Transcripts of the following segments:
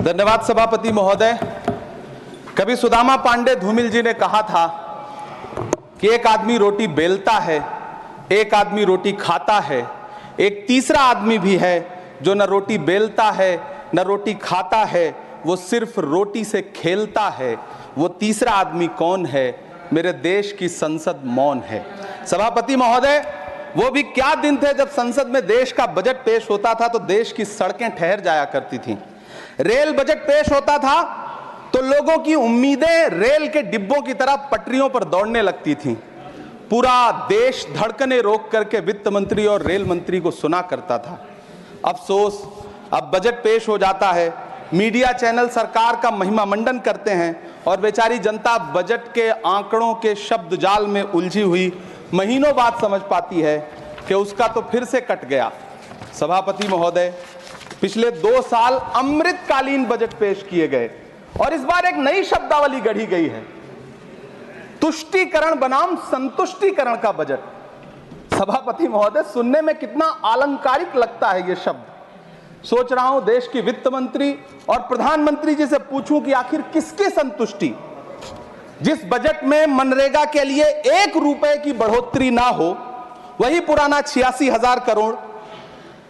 धन्यवाद सभापति महोदय। कभी सुदामा पांडे धूमिल जी ने कहा था कि एक आदमी रोटी बेलता है, एक आदमी रोटी खाता है, एक तीसरा आदमी भी है जो न रोटी बेलता है न रोटी खाता है, वो सिर्फ रोटी से खेलता है। वो तीसरा आदमी कौन है? मेरे देश की संसद मौन है। सभापति महोदय, वो भी क्या दिन थे जब संसद में देश का बजट पेश होता था तो देश की सड़कें ठहर जाया करती थीं। रेल बजट पेश होता था तो लोगों की उम्मीदें रेल के डिब्बों की तरह पटरियों पर दौड़ने लगती थीं। पूरा देश धड़कने रोक करके वित्त मंत्री और रेल मंत्री को सुना करता था। अफसोस, अब बजट पेश हो जाता है, मीडिया चैनल सरकार का महिमा मंडन करते हैं और बेचारी जनता बजट के आंकड़ों के शब्द जाल में उलझी हुई महीनों बाद समझ पाती है कि उसका तो फिर से कट गया। सभापति महोदय, पिछले 2 साल अमृतकालीन बजट पेश किए गए और इस बार एक नई शब्दावली गढ़ी गई है, तुष्टीकरण बनाम संतुष्टीकरण का बजट। सभापति महोदय, सुनने में कितना अलंकारिक लगता है ये शब्द। सोच रहा हूं देश की वित्त मंत्री और प्रधानमंत्री जी से पूछूं कि आखिर किसकी संतुष्टि? जिस बजट में मनरेगा के लिए 1 रुपए की बढ़ोतरी ना हो, वही पुराना 86,000 करोड़,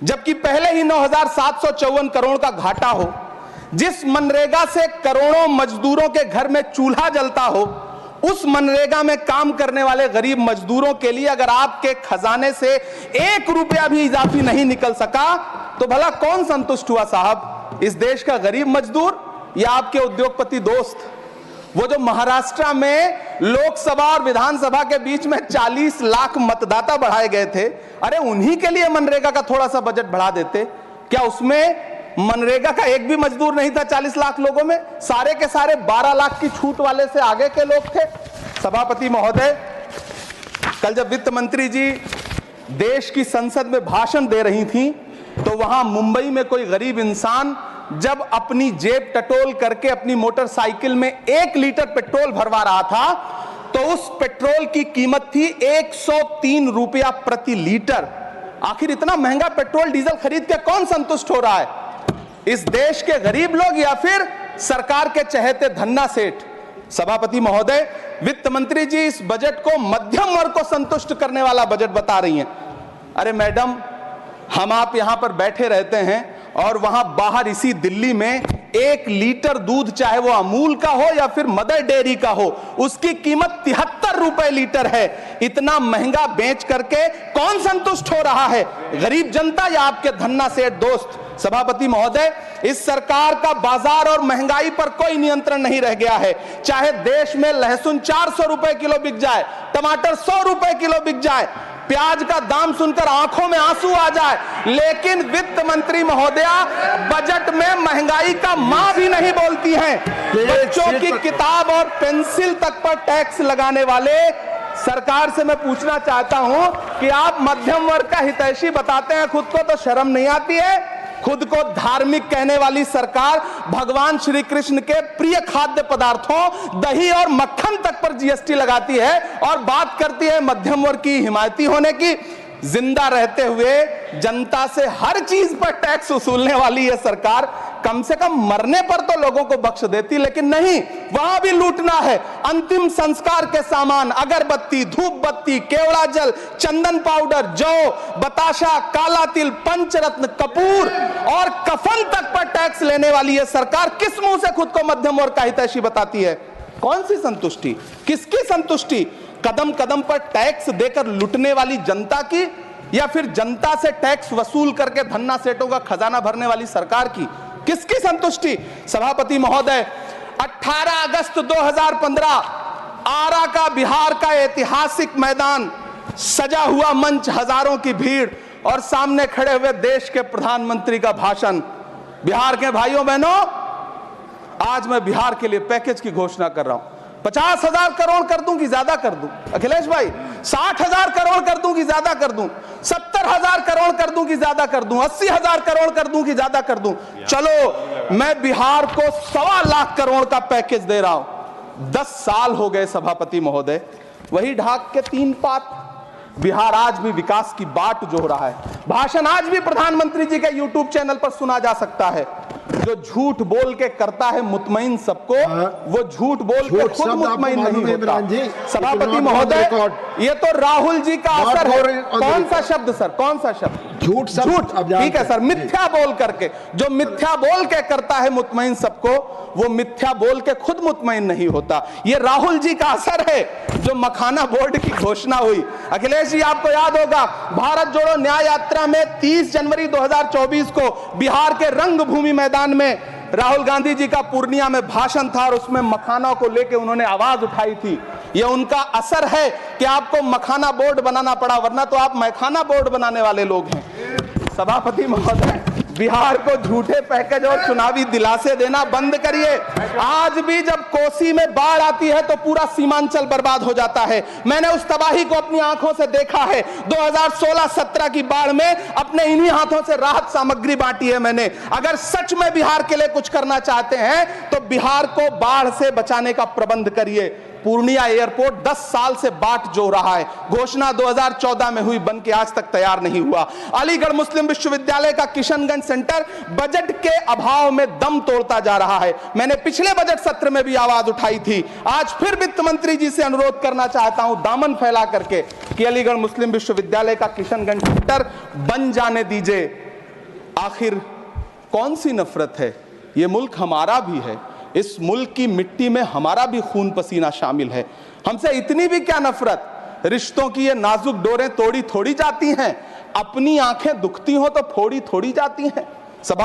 जबकि पहले ही 9,754 करोड़ का घाटा हो, जिस मनरेगा से करोड़ों मजदूरों के घर में चूल्हा जलता हो, उस मनरेगा में काम करने वाले गरीब मजदूरों के लिए अगर आपके खजाने से 1 रुपया भी इजाफी नहीं निकल सका तो भला कौन संतुष्ट हुआ साहब? इस देश का गरीब मजदूर या आपके उद्योगपति दोस्त? वो जो महाराष्ट्र में लोकसभा और विधानसभा के बीच में 40 लाख मतदाता बढ़ाए गए थे, अरे उन्हीं के लिए मनरेगा का थोड़ा सा बजट बढ़ा देते। क्या उसमें मनरेगा का एक भी मजदूर नहीं था? 40 लाख लोगों में सारे के सारे 12 लाख की छूट वाले से आगे के लोग थे। सभापति महोदय, कल जब वित्त मंत्री जी देश की संसद में भाषण दे रही थी तो वहां मुंबई में कोई गरीब इंसान जब अपनी जेब टटोल करके अपनी मोटरसाइकिल में 1 लीटर पेट्रोल भरवा रहा था तो उस पेट्रोल की कीमत थी 103 रुपया प्रति लीटर। आखिर इतना महंगा पेट्रोल डीजल खरीद के कौन संतुष्ट हो रहा है? इस देश के गरीब लोग या फिर सरकार के चहेते धन्ना सेठ? सभापति महोदय, वित्त मंत्री जी इस बजट को मध्यम वर्ग को संतुष्ट करने वाला बजट बता रही हैं। अरे मैडम, हम आप यहां पर बैठे रहते हैं और वहां बाहर इसी दिल्ली में 1 लीटर दूध, चाहे वो अमूल का हो या फिर मदर डेयरी का हो, उसकी कीमत 73 रुपए लीटर है। इतना महंगा बेच करके कौन संतुष्ट हो रहा है? गरीब जनता या आपके धन्ना सेठ दोस्त? सभापति महोदय, इस सरकार का बाजार और महंगाई पर कोई नियंत्रण नहीं रह गया है। चाहे देश में लहसुन 400 रुपए किलो बिक जाए, टमाटर 100 रुपए किलो बिक जाए, प्याज का दाम सुनकर आंखों में आंसू आ जाए, लेकिन वित्त मंत्री महोदया बजट में महंगाई का मां भी नहीं बोलती हैं। बच्चों की किताब और पेंसिल तक पर टैक्स लगाने वाले सरकार से मैं पूछना चाहता हूं कि आप मध्यम वर्ग का हितैषी बताते हैं खुद को, तो शर्म नहीं आती है? खुद को धार्मिक कहने वाली सरकार भगवान श्री कृष्ण के प्रिय खाद्य पदार्थों दही और मक्खन तक पर जीएसटी लगाती है और बात करती है मध्यम वर्ग की हिमायती होने की। जिंदा रहते हुए जनता से हर चीज पर टैक्स वसूलने वाली यह सरकार कम से कम मरने पर तो लोगों को बख्श देती, लेकिन नहीं, वहां भी लूटना है। अंतिम संस्कार के सामान, अगरबत्ती, धूप बत्ती, केवड़ा जल, चंदन पाउडर, जौ, बताशा, काला तिल, पंचरत्न, कपूर और कफन तक पर टैक्स लेने वाली यह सरकार किस मुंह से खुद को मध्यम वर्ग का हितैषी बताती है? कौन सी संतुष्टि? किसकी संतुष्टि? कदम कदम पर टैक्स देकर लुटने वाली जनता की या फिर जनता से टैक्स वसूल करके धन्ना सेठों का खजाना भरने वाली सरकार की? किसकी संतुष्टि? सभापति महोदय, 18 अगस्त 2015 आरा का बिहार का ऐतिहासिक मैदान, सजा हुआ मंच, हजारों की भीड़ और सामने खड़े हुए देश के प्रधानमंत्री का भाषण। बिहार के भाइयों बहनों, आज मैं बिहार के लिए पैकेज की घोषणा कर रहा हूं। 50,000 करोड़ कर दूं कि ज्यादा कर दूं? अखिलेश भाई, 60,000 करोड़ कर दूं कि ज्यादा कर दूं? 70,000 करोड़ कर दूं कि ज्यादा कर दूं? 80,000 करोड़ कर दूं कि ज्यादा कर दूं? चलो, मैं बिहार को 1.25 लाख करोड़ का पैकेज दे रहा हूं। 10 साल हो गए सभापति महोदय, वही ढाक के 3 पात। बिहार आज भी विकास की बाट जोह रहा है। भाषण आज भी प्रधानमंत्री जी के यूट्यूब चैनल पर सुना जा सकता है। जो झूठ बोल के करता है मुतमईन सबको, वो झूठ बोल के खुद मुतमईन नहीं होता। सभापति महोदय, ये तो राहुल जी का असर है। कौन सा शब्द सर, कौन सा शब्द? झूठ। ठीक है सर, मिथ्या बोल करके, जो मिथ्या बोल के करता है मुतमईन सबको, वो मिथ्या बोल के खुद मुतमईन नहीं होता। ये राहुल जी का असर है। जो मखाना बोर्ड की घोषणा हुई, अखिलेश जी आपको याद होगा, भारत जोड़ो न्याय यात्रा में 30 जनवरी 2024 को बिहार के रंगभूमि मैदान में राहुल गांधी जी का पूर्णिया में भाषण था और उसमें मखाना को लेकर उन्होंने आवाज उठाई थी। यह उनका असर है कि आपको मखाना बोर्ड बनाना पड़ा, वरना तो आप मैखाना बोर्ड बनाने वाले लोग हैं। सभापति महोदय, बिहार को झूठे पैकेज और चुनावी दिलासे देना बंद करिए। आज भी जब कोसी में बाढ़ आती है तो पूरा सीमांचल बर्बाद हो जाता है। मैंने उस तबाही को अपनी आंखों से देखा है। 2016-17 की बाढ़ में अपने इन्हीं हाथों से राहत सामग्री बांटी है मैंने। अगर सच में बिहार के लिए कुछ करना चाहते हैं तो बिहार को बाढ़ से बचाने का प्रबंध करिए। पूर्णिया एयरपोर्ट 10 साल से बाट जो रहा है, घोषणा 2014 में हुई, बन के आज तक तैयार नहीं हुआ। अलीगढ़ मुस्लिम विश्वविद्यालय का किशनगंज सेंटर बजट के अभाव में दम तोड़ता जा रहा है। मैंने पिछले बजट सत्र में भी आवाज उठाई थी। आज फिर वित्त मंत्री जी से अनुरोध करना चाहता हूं, दामन फैला करके, कि अलीगढ़ मुस्लिम विश्वविद्यालय का किशनगंज सेंटर बन जाने दीजिए। आखिर कौन सी नफरत है? यह मुल्क हमारा भी है। इस मुल्क की मिट्टी में हमारा भी खून पसीना शामिल है। हमसे इतनी भी क्या नफरत? रिश्तों की ये नाजुक डोरें तोड़ी थोड़ी जाती हैं। अपनी आंखें दुखती हो तो फोड़ी थोड़ी जाती हैं। सभा